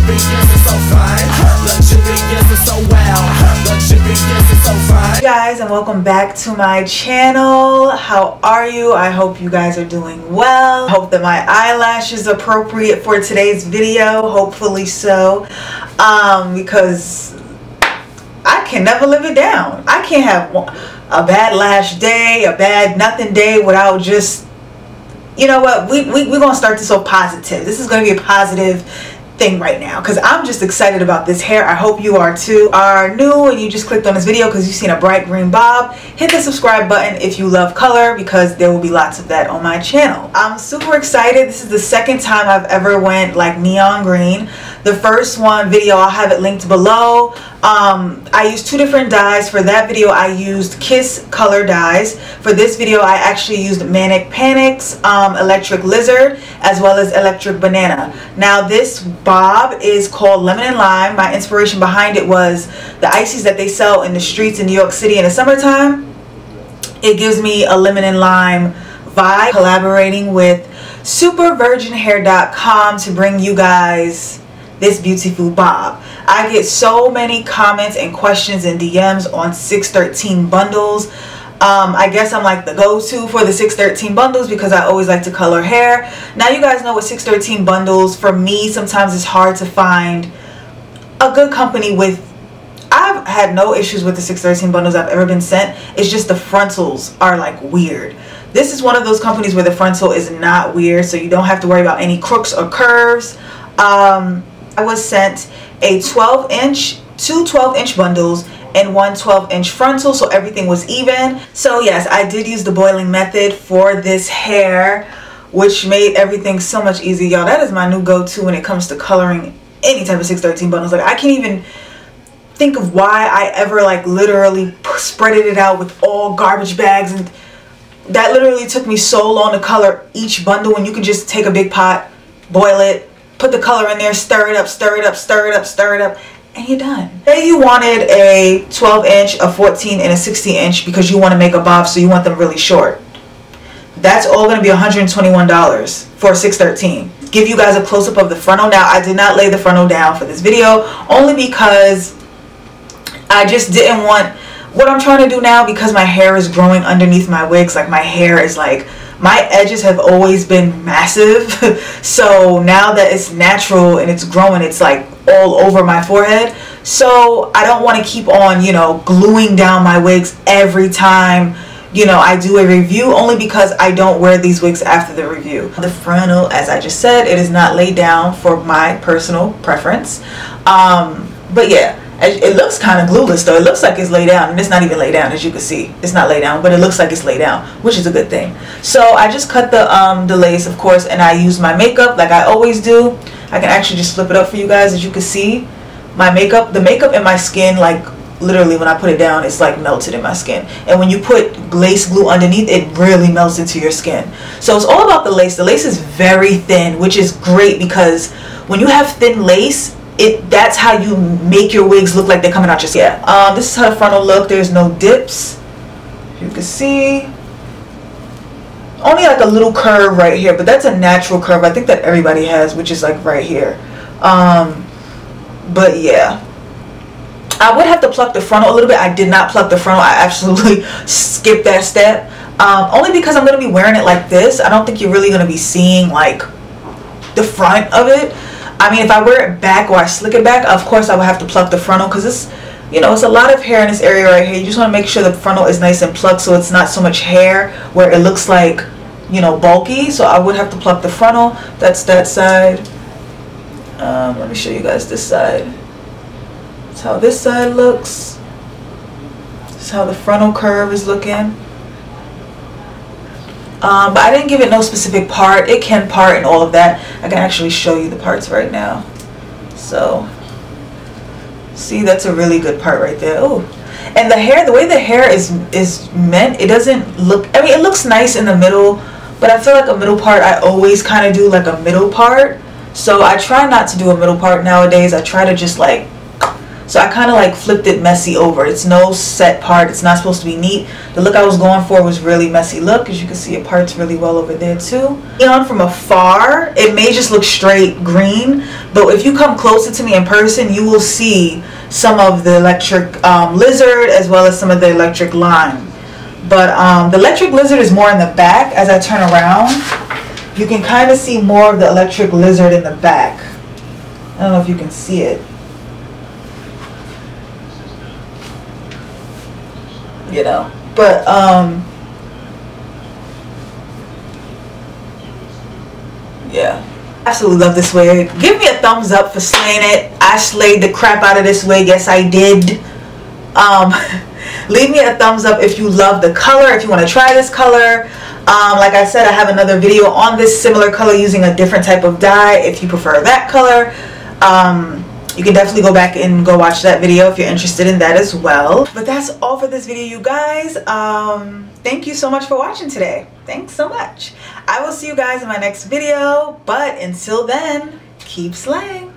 Luxurious is so fine. Luxurious is so well. Luxurious is so fine. Hey guys, and welcome back to my channel. How are you? I hope you guys are doing well. I hope that my eyelash is appropriate for today's video. Hopefully so. Because I can never live it down. I can't have a bad lash day, a bad nothing day without just, you know what, we're gonna start this off positive. This is gonna be a positive thing right now because I'm just excited about this hair. I hope you are too. Are new and you just clicked on this video because you've seen a bright green bob, hit the subscribe button if you love color, because there will be lots of that on my channel. I'm super excited. This is the second time I've ever went like neon green. The first video, I'll have it linked below. I used two different dyes. For that video I used Kiss color dyes. For this video I actually used Manic Panic's Electric Lizard as well as Electric Banana. Now this bob is called Lemon and Lime. My inspiration behind it was the ices that they sell in the streets in New York City in the summertime. It gives me a lemon and lime vibe. Collaborating with SUPERVIRGINHAIR.com to bring you guys this beautiful bob. I get so many comments and questions and DMs on 613 bundles. I guess I'm like the go-to for the 613 bundles because I always like to color hair. Now you guys know with 613 bundles, for me sometimes it's hard to find a good company with. I've had no issues with the 613 bundles I've ever been sent. It's just the frontals are like weird. This is one of those companies where the frontal is not weird, so you don't have to worry about any crooks or curves. I was sent a 12-inch, two 12-inch bundles and one 12-inch frontal, so everything was even. So yes, I did use the boiling method for this hair, which made everything so much easier. Y'all, that is my new go-to when it comes to coloring any type of 613 bundles. Like, I can't even think of why I ever like literally spreaded it out with all garbage bags, and that literally took me so long to color each bundle when you can just take a big pot, boil it, put the color in there, stir it up, stir it up, stir it up, stir it up, and you're done. Say you wanted a 12-inch, a 14, and a 16-inch because you want to make a bob, so you want them really short. That's all going to be $121 for 613. Give you guys a close-up of the frontal. Now, I did not lay the frontal down for this video, only because I just didn't want, what I'm trying to do now, because my hair is growing underneath my wigs, like my hair is like, my edges have always been massive. So now that it's natural and it's growing, it's like all over my forehead. So I don't want to keep on, you know, gluing down my wigs every time, you know, I do a review, only because I don't wear these wigs after the review. The frontal, as I just said, it is not laid down for my personal preference. But yeah, it looks kind of glueless though. It looks like it's laid down, and it's not even laid down, as you can see. It's not laid down, but it looks like it's laid down, which is a good thing. So I just cut the lace, of course, and I use my makeup like I always do. I can actually just flip it up for you guys, as you can see. My makeup, the makeup in my skin, like literally when I put it down, it's like melted in my skin. And when you put lace glue underneath, it really melts into your skin. So it's all about the lace. The lace is very thin, which is great because when you have thin lace, that's how you make your wigs look like they're coming out your skin. Yeah. This is how the frontal look. There's no dips. You can see. Only like a little curve right here, but that's a natural curve. I think that everybody has, which is like right here. But yeah. I would have to pluck the frontal a little bit. I did not pluck the frontal. I absolutely skipped that step. Only because I'm going to be wearing it like this. I don't think you're really going to be seeing like the front of it. I mean, if I wear it back or I slick it back, of course I would have to pluck the frontal, because it's, you know, it's a lot of hair in this area right here. You just want to make sure the frontal is nice and plucked, so it's not so much hair where it looks like, you know, bulky. So I would have to pluck the frontal. That's that side. Let me show you guys this side. That's how this side looks. This is how the frontal curve is looking. But I didn't give it no specific part. It can part and all of that. I can actually show you the parts right now. So, see, that's a really good part right there. Oh, and the hair, the way the hair is meant, it doesn't look, I mean, it looks nice in the middle, but I feel like a middle part, I always kind of do like a middle part. So I try not to do a middle part nowadays. I try to just like So I kind of like flipped it messy over. It's no set part. It's not supposed to be neat. The look I was going for was really messy look. As you can see, it parts really well over there too. On from afar, it may just look straight green, but if you come closer to me in person, you will see some of the electric lizard as well as some of the electric lime. But the electric lizard is more in the back. As I turn around, you can kind of see more of the electric lizard in the back. I don't know if you can see it. You know, but yeah, absolutely love this wig. Give me a thumbs up for slaying it. I slayed the crap out of this wig. Yes, I did. Leave me a thumbs up if you love the color, if you want to try this color. Like I said, I have another video on this similar color using a different type of dye if you prefer that color. You can definitely go back and go watch that video if you're interested in that as well. But that's all for this video, you guys. Thank you so much for watching today. Thanks so much. I will see you guys in my next video, but until then, keep slaying.